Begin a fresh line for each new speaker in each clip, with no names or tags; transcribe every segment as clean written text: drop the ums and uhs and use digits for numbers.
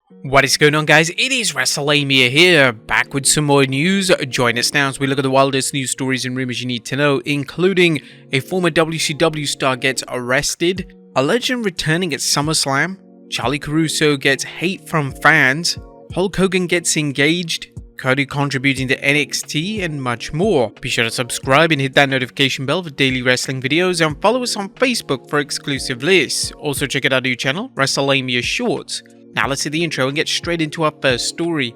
What is going on, guys? It is Wrestlelamia here, back with some more news. Join us now as we look at the wildest news stories and rumors you need to know, including a former WCW star gets arrested, a legend returning at Summerslam, Charly Caruso gets hate from fans, Hulk Hogan gets engaged, Cody contributing to NXT, and much more. Be sure to subscribe and hit that notification bell for daily wrestling videos, and follow us on Facebook for exclusive lists. Also check out our new channel, Wrestlelamia Shorts. Now let's hit the intro and get straight into our first story.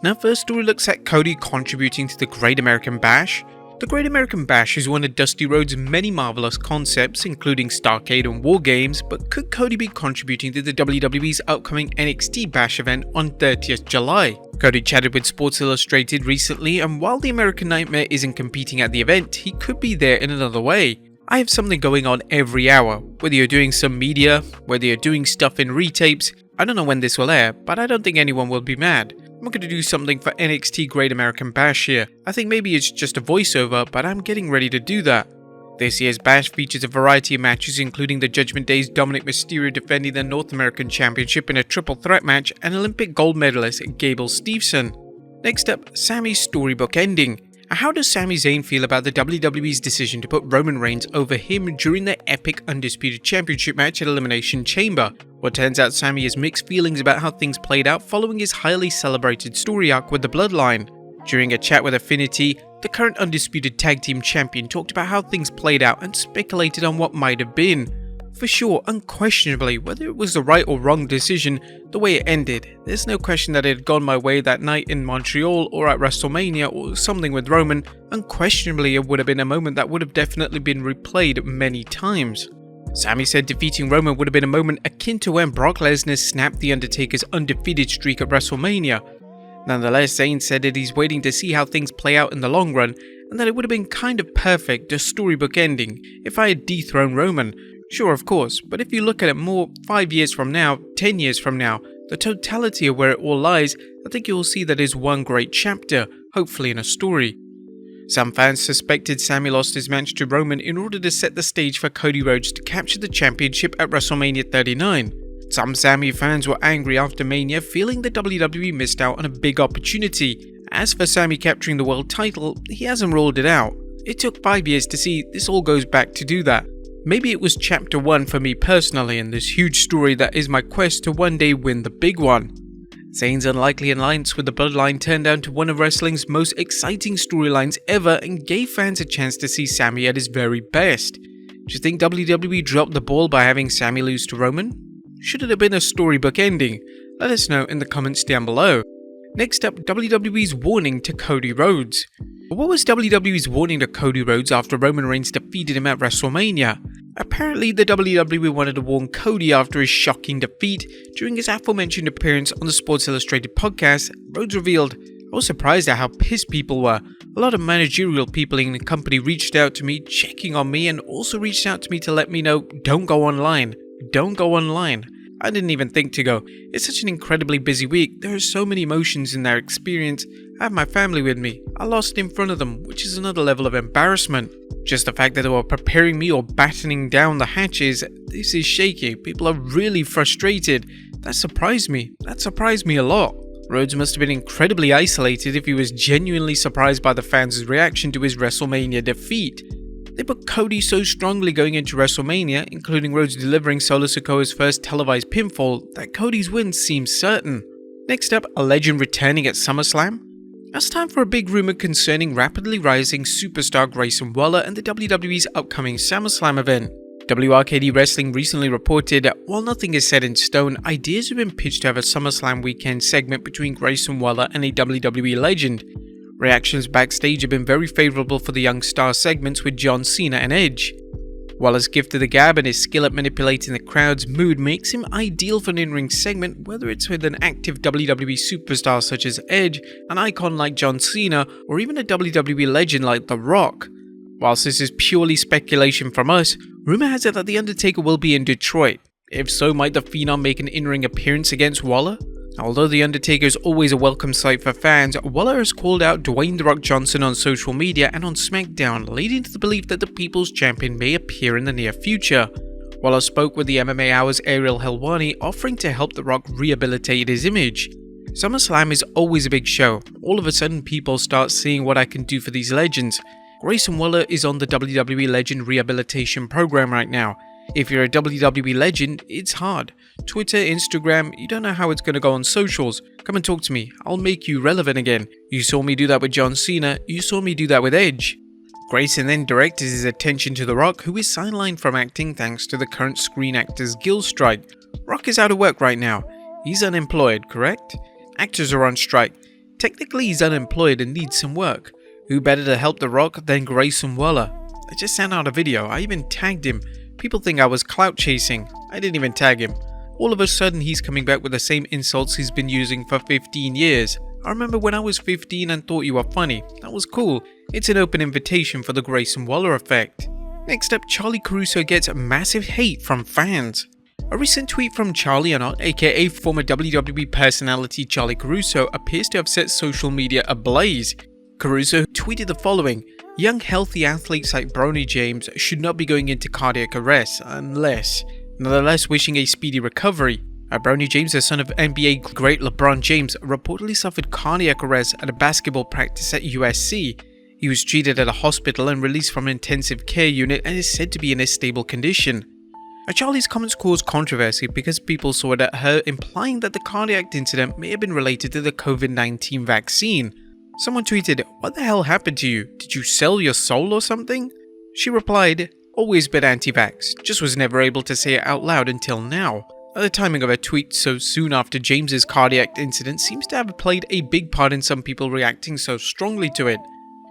Now, first story looks at Cody contributing to the Great American Bash. The Great American Bash is one of Dusty Rhodes' many marvelous concepts, including Starrcade and War Games, but could Cody be contributing to the WWE's upcoming NXT Bash event on 30th July? Cody chatted with Sports Illustrated recently, and while the American Nightmare isn't competing at the event, he could be there in another way. I have something going on every hour, whether you're doing some media, whether you're doing stuff in retapes. I don't know when this will air, but I don't think anyone will be mad. I'm going to do something for NXT Great American Bash here. I think maybe it's just a voiceover, but I'm getting ready to do that. This year's Bash features a variety of matches, including the Judgment Day's Dominic Mysterio defending the North American Championship in a triple threat match, and Olympic gold medalist Gable Steveson. Next up, Sami's storybook ending. How does Sami Zayn feel about the WWE's decision to put Roman Reigns over him during their epic Undisputed Championship match at Elimination Chamber? Well, turns out Sami has mixed feelings about how things played out following his highly celebrated story arc with the Bloodline. During a chat with Affinity, the current Undisputed Tag Team Champion talked about how things played out and speculated on what might have been. For sure, unquestionably, whether it was the right or wrong decision, the way it ended, there's no question that it had gone my way that night in Montreal or at WrestleMania or something with Roman. Unquestionably, it would have been a moment that would have definitely been replayed many times. Sami said defeating Roman would have been a moment akin to when Brock Lesnar snapped The Undertaker's undefeated streak at WrestleMania. Nonetheless, Zayn said that he's waiting to see how things play out in the long run, and that it would have been kind of perfect, a storybook ending, if I had dethroned Roman. Sure, of course, but if you look at it more 5 years from now, 10 years from now, the totality of where it all lies, I think you will see that is one great chapter, hopefully in a story. Some fans suspected Sami lost his match to Roman in order to set the stage for Cody Rhodes to capture the championship at WrestleMania 39. Some Sami fans were angry after Mania, feeling the WWE missed out on a big opportunity. As for Sami capturing the world title, he hasn't ruled it out. It took 5 years to see this all goes back to do that. Maybe it was chapter 1 for me personally in this huge story that is my quest to one day win the big one. Zayn's unlikely alliance with the Bloodline turned out to one of wrestling's most exciting storylines ever and gave fans a chance to see Sami at his very best. Do you think WWE dropped the ball by having Sami lose to Roman? Should it have been a storybook ending? Let us know in the comments down below. Next up, WWE's warning to Cody Rhodes. What was WWE's warning to Cody Rhodes after Roman Reigns defeated him at WrestleMania? Apparently, the WWE wanted to warn Cody after his shocking defeat. During his aforementioned appearance on the Sports Illustrated podcast, Rhodes revealed, "I was surprised at how pissed people were. A lot of managerial people in the company reached out to me, checking on me, and also reached out to me to let me know, don't go online. Don't go online." I didn't even think to go. It's such an incredibly busy week. There are so many emotions in their experience. I have my family with me. I lost in front of them, which is another level of embarrassment. Just the fact that they were preparing me or battening down the hatches, this is shaky. People are really frustrated. That surprised me. That surprised me a lot. Rhodes must have been incredibly isolated if he was genuinely surprised by the fans' reaction to his WrestleMania defeat. They put Cody so strongly going into WrestleMania, including Rhodes delivering Solo Sikoa's first televised pinfall, that Cody's win seems certain. Next up, a legend returning at SummerSlam. It's time for a big rumor concerning rapidly rising superstar Grayson Waller and the WWE's upcoming SummerSlam event. WRKD Wrestling recently reported, while nothing is set in stone, ideas have been pitched to have a SummerSlam weekend segment between Grayson Waller and a WWE legend. Reactions backstage have been very favourable for the young star segments with John Cena and Edge. Waller's gift of the gab and his skill at manipulating the crowd's mood makes him ideal for an in-ring segment, whether it's with an active WWE superstar such as Edge, an icon like John Cena, or even a WWE legend like The Rock. Whilst this is purely speculation from us, rumour has it that The Undertaker will be in Detroit. If so, might the Phenom make an in-ring appearance against Waller? Although The Undertaker is always a welcome sight for fans, Waller has called out Dwayne "The Rock" Johnson on social media and on SmackDown, leading to the belief that the People's Champion may appear in the near future. Waller spoke with the MMA Hour's Ariel Helwani, offering to help The Rock rehabilitate his image. Summerslam is always a big show. All of a sudden people start seeing what I can do for these legends. Grayson Waller is on the WWE Legend Rehabilitation Program right now. If you're a WWE legend, it's hard. Twitter, Instagram, you don't know how it's going to go on socials. Come and talk to me, I'll make you relevant again. You saw me do that with John Cena, you saw me do that with Edge. Grayson then directed his attention to The Rock, who is sidelined from acting thanks to the current Screen Actors Guild strike. Rock is out of work right now. He's unemployed, correct? Actors are on strike. Technically he's unemployed and needs some work. Who better to help The Rock than Grayson Waller? I just sent out a video, I even tagged him. People think I was clout chasing. I didn't even tag him. All of a sudden he's coming back with the same insults he's been using for 15 years. I remember when I was 15 and thought you were funny. That was cool. It's an open invitation for the Grayson Waller effect. Next up, Charly Caruso gets massive hate from fans. A recent tweet from Charly aka former WWE personality Charly Caruso, appears to have set social media ablaze. Caruso tweeted the following: "Young healthy athletes like Bronny James should not be going into cardiac arrest unless, nonetheless wishing a speedy recovery." Bronny James, the son of NBA great LeBron James, reportedly suffered cardiac arrest at a basketball practice at USC. He was treated at a hospital and released from an intensive care unit and is said to be in a stable condition. Charly's comments caused controversy because people saw it at her, implying that the cardiac incident may have been related to the COVID-19 vaccine. Someone tweeted, "What the hell happened to you? Did you sell your soul or something?" She replied, "Always been anti-vax, just was never able to say it out loud until now." The timing of her tweet so soon after James's cardiac incident seems to have played a big part in some people reacting so strongly to it.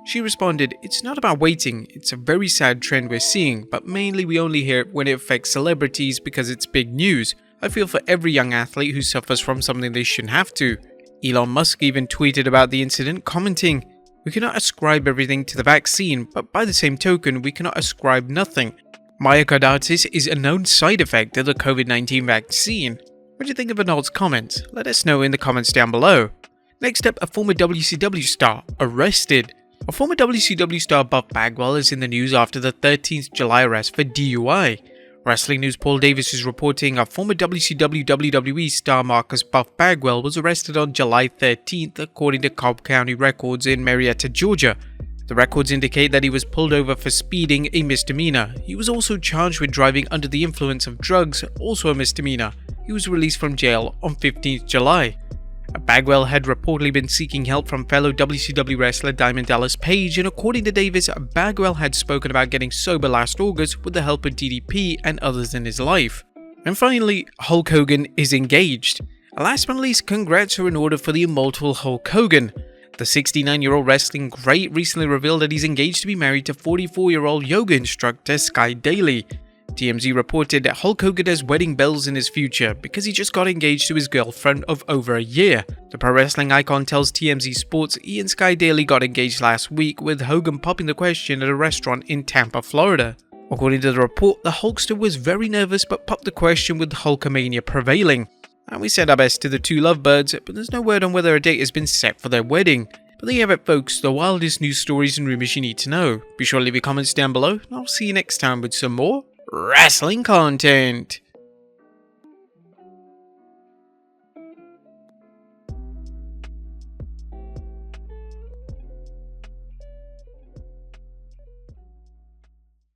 She responded, "It's not about waiting, it's a very sad trend we're seeing, but mainly we only hear it when it affects celebrities because it's big news. I feel for every young athlete who suffers from something they shouldn't have to." Elon Musk even tweeted about the incident, commenting, "We cannot ascribe everything to the vaccine, but by the same token, we cannot ascribe nothing. Myocarditis is a known side effect of the COVID-19 vaccine." What do you think of Arnold's comments? Let us know in the comments down below. Next up, a former WCW star arrested. A former WCW star, Buff Bagwell, is in the news after the 13th July arrest for DUI. Wrestling News Paul Davis is reporting a former WCW WWE star Marcus Buff Bagwell was arrested on July 13th according to Cobb County records in Marietta, Georgia. The records indicate that he was pulled over for speeding, a misdemeanor. He was also charged with driving under the influence of drugs, also a misdemeanor. He was released from jail on 15th July. Bagwell had reportedly been seeking help from fellow WCW wrestler Diamond Dallas Page, and according to Davis, Bagwell had spoken about getting sober last August with the help of DDP and others in his life. And finally, Hulk Hogan is engaged. Last but not least, congrats are in order for the immortal Hulk Hogan. The 69-year-old wrestling great recently revealed that he's engaged to be married to 44-year-old yoga instructor Sky Daly. TMZ reported that Hulk Hogan has wedding bells in his future because he just got engaged to his girlfriend of over a year. The pro wrestling icon tells TMZ Sports he and Sky Daly got engaged last week, with Hogan popping the question at a restaurant in Tampa, Florida. According to the report, the Hulkster was very nervous but popped the question, with Hulkamania prevailing. And we send our best to the two lovebirds, but there's no word on whether a date has been set for their wedding. But there you have it, folks, the wildest news stories and rumors you need to know. Be sure to leave your comments down below, and I'll see you next time with some more wrestling content.